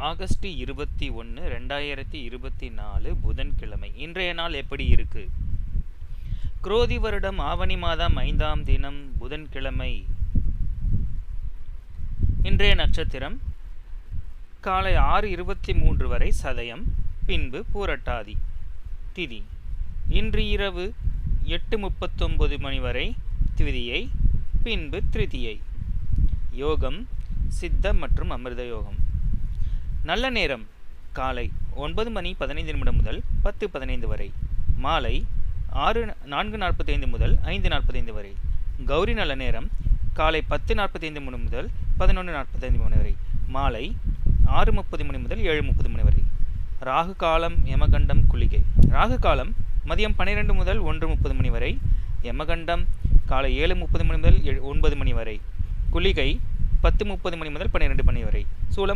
August 21, 2024 புதன்கிழமை. இன்றைய நாள் எப்படி இருக்கு? குரோதி வருடம் ஆவணி மாதம் 5ஆம் தினம் புதன்கிழமை. இன்றைய நட்சத்திரம் காலை 6:23 வரை சதயம், பின்பு பூரட்டாதி. திதி இன்று இரவு 8:39 மணி வரை திதியை, பின்பு திருதியை. யோகம் சித்த மற்றும் அமிர்த யோகம். நல்ல நேரம் காலை 9:15 முதல் 10:15 வரை, மாலை 4:45 முதல் 5:45 வரை. கௌரி நல்ல நேரம் காலை 10:45 முதல் 11:45 வரை, மாலை 6:30 முதல் 7:30 வரை. ராகு காலம், யமகண்டம், குளிகை. ராகு காலம் மதியம் 12 முதல் 1:30 வரை, யமகண்டம் காலை 7:30 முதல் 9 வரை, குளிகை 10:30 முதல் 12 வரை. சூலம்